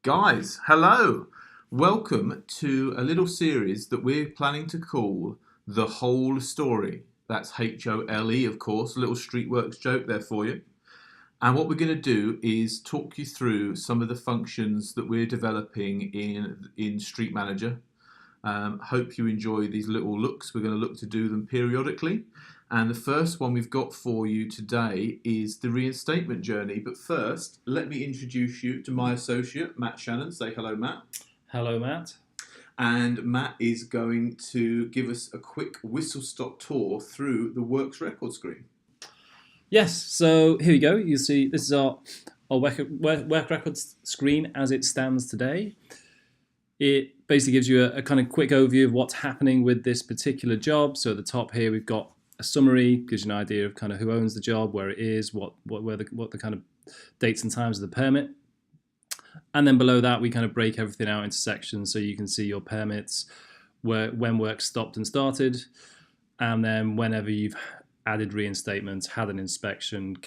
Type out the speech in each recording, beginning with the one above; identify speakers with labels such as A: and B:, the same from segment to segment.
A: Guys, hello! Welcome to a little series that we're planning to call The Whole Story. That's H-O-L-E, of course, a little Streetworks joke there for you. And what we're going to do is talk you through some of the functions that we're developing in Street Manager. Hope you enjoy these little looks. We're going to look to do them periodically. And the first one we've got for you today is the reinstatement journey. But first, let me introduce you to my associate, Matt Shannon. Say hello, Matt.
B: Hello, Matt.
A: And Matt is going to give us a quick whistle-stop tour through the Works record screen.
B: Yes, so here we go. You see, this is our work records screen as it stands today. It basically gives you a kind of quick overview of what's happening with this particular job. So at the top here, we've got a summary, gives you an idea of kind of who owns the job, where it is, what the kind of dates and times of the permit. And then below that, we kind of break everything out into sections so you can see your permits, when work stopped and started, and then whenever you've added reinstatements, had an inspection,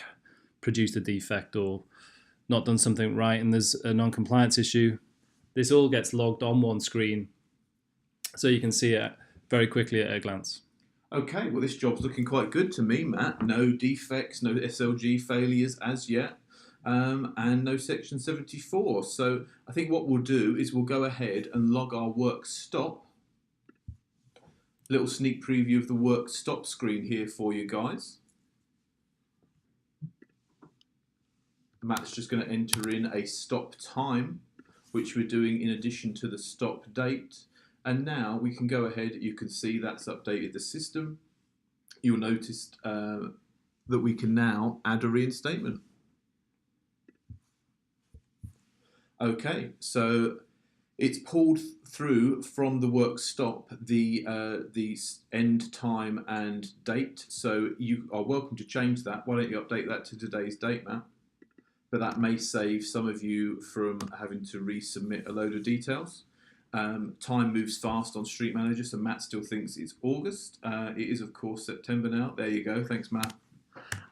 B: produced a defect, or not done something right, and there's a non-compliance issue. This all gets logged on one screen, so you can see it very quickly at a glance.
A: Okay, well, this job's looking quite good to me, Matt. No defects, no SLG failures as yet, and no Section 74. So I think what we'll do is we'll go ahead and log our work stop. Little sneak preview of the work stop screen here for you guys. Matt's just going to enter in a stop time, which we're doing in addition to the stop date. And now we can go ahead, you can see that's updated the system. You'll notice that we can now add a reinstatement. Okay, so it's pulled through from the work stop the end time and date. So you are welcome to change that. Why don't you update that to today's date, Matt? But that may save some of you from having to resubmit a load of details. Time moves fast on Street Manager, so Matt still thinks it's August. It is, of course, September now. There you go. Thanks, Matt.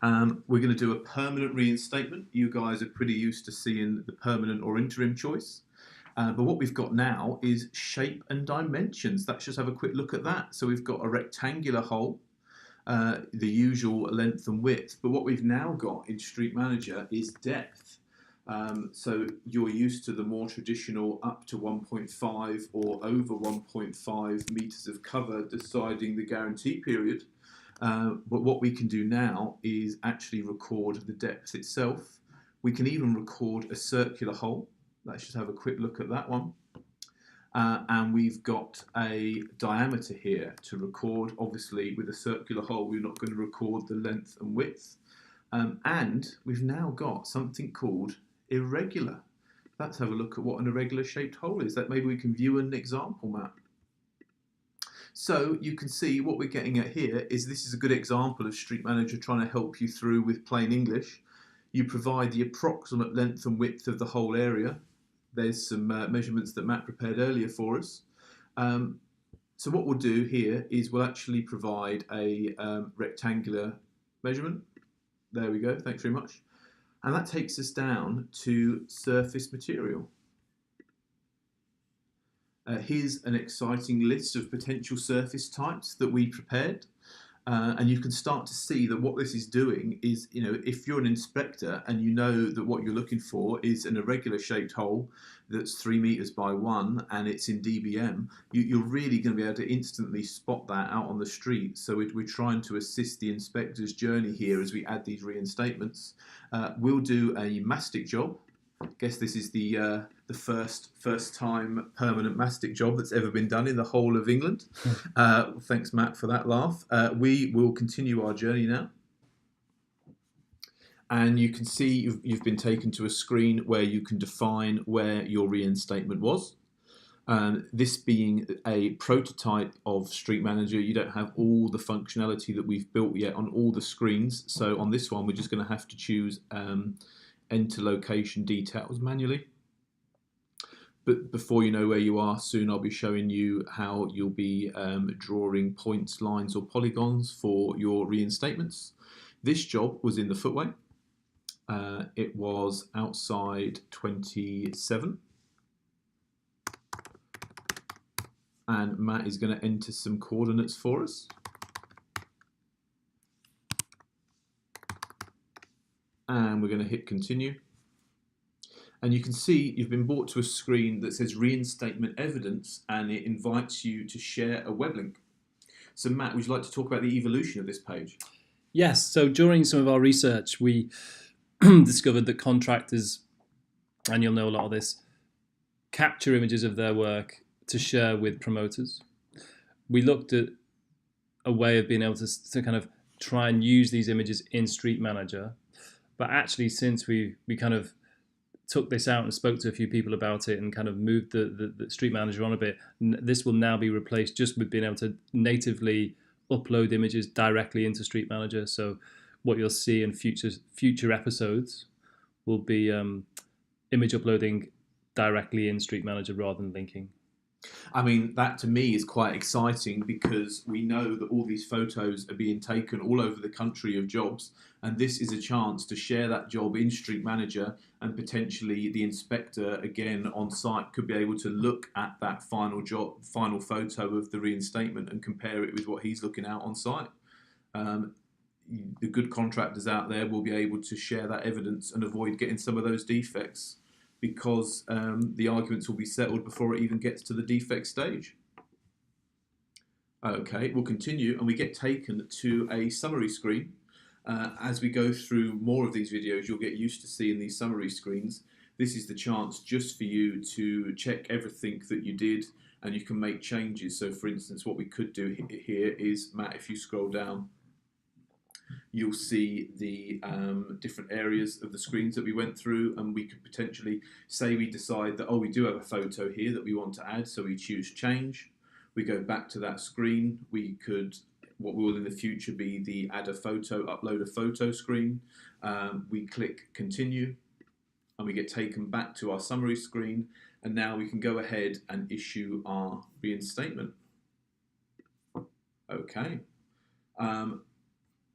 A: We're going to do a permanent reinstatement. You guys are pretty used to seeing the permanent or interim choice. But what we've got now is shape and dimensions. Let's just have a quick look at that. So we've got a rectangular hole, the usual length and width. But what we've now got in Street Manager is depth. So you're used to the more traditional up to 1.5 or over 1.5 meters of cover deciding the guarantee period. But what we can do now is actually record the depth itself. We can even record a circular hole. Let's just have a quick look at that one. And we've got a diameter here to record. Obviously, with a circular hole, we're not going to record the length and width. And we've now got something called irregular. Let's have a look at what an irregular shaped hole is. That maybe we can view an example map. So you can see what we're getting at here is this is a good example of Street Manager trying to help you through with plain English. You provide the approximate length and width of the whole area. There's some measurements that Matt prepared earlier for us. So what we'll do here is we'll actually provide a rectangular measurement. There we go, thanks very much. And that takes us down to surface material. Here's an exciting list of potential surface types that we prepared. And you can start to see that what this is doing is, if you're an inspector and you know that what you're looking for is an irregular shaped hole that's 3 meters by 1 and it's in dBm, you're really going to be able to instantly spot that out on the street. So we're trying to assist the inspector's journey here as we add these reinstatements. We'll do a mastic job. I guess this is the first time permanent mastic job that's ever been done in the whole of England. Thanks, Matt, for that laugh. We will continue our journey now. And you can see you've been taken to a screen where you can define where your reinstatement was. This being a prototype of Street Manager, you don't have all the functionality that we've built yet on all the screens. So on this one, we're just going to have to choose enter location details manually. But before you know where you are, soon I'll be showing you how you'll be drawing points, lines or polygons for your reinstatements. This job was in the footway. It was outside 27. And Matt is going to enter some coordinates for us. And we're going to hit continue. And you can see you've been brought to a screen that says reinstatement evidence, and it invites you to share a web link. So Matt, would you like to talk about the evolution of this page?
B: Yes, so during some of our research, we discovered that contractors, and you'll know a lot of this, capture images of their work to share with promoters. We looked at a way of being able to kind of try and use these images in Street Manager, but actually since we kind of took this out and spoke to a few people about it and kind of moved the Street Manager on a bit, this will now be replaced just with being able to natively upload images directly into Street Manager. So what you'll see in future episodes will be image uploading directly in Street Manager rather than linking.
A: I mean, that to me is quite exciting because we know that all these photos are being taken all over the country of jobs, and this is a chance to share that job in Street Manager, and potentially the inspector again on site could be able to look at that final photo of the reinstatement and compare it with what he's looking at on site. The good contractors out there will be able to share that evidence and avoid getting some of those defects, because the arguments will be settled before it even gets to the defect stage. Okay, we'll continue and we get taken to a summary screen. As we go through more of these videos, you'll get used to seeing these summary screens. This is the chance just for you to check everything that you did, and you can make changes. So for instance, what we could do here is, Matt, if you scroll down, you'll see the different areas of the screens that we went through, and we could potentially say we decide that, oh, we do have a photo here that we want to add, so we choose change. We go back to that screen. We could, what will in the future be the add a photo, upload a photo screen. We click continue and we get taken back to our summary screen, and now we can go ahead and issue our reinstatement. Okay.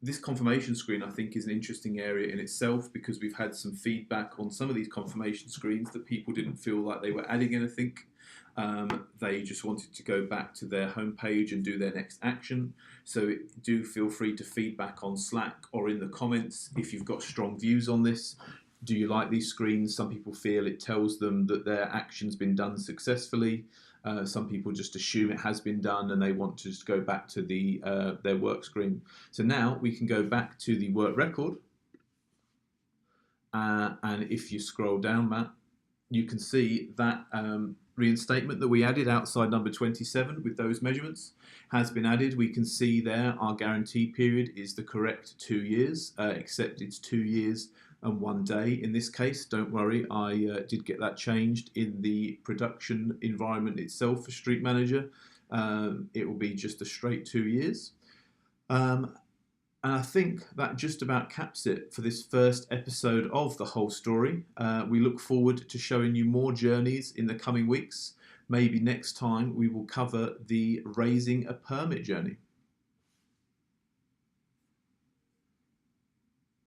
A: This confirmation screen, I think, is an interesting area in itself, because we've had some feedback on some of these confirmation screens that people didn't feel like they were adding anything. They just wanted to go back to their homepage and do their next action. So do feel free to feedback on Slack or in the comments if you've got strong views on this. Do you like these screens? Some people feel it tells them that their action's been done successfully. Some people just assume it has been done and they want to just go back to their work screen. So now we can go back to the work record. And if you scroll down, Matt, you can see that reinstatement that we added outside number 27 with those measurements has been added. We can see there our guarantee period is the correct 2 years, except it's 2 years and 1 day in this case. Don't worry, I did get that changed in the production environment itself for Street Manager. It will be just a straight 2 years. And I think that just about caps it for this first episode of The Whole Story. We look forward to showing you more journeys in the coming weeks. Maybe next time we will cover the raising a permit journey.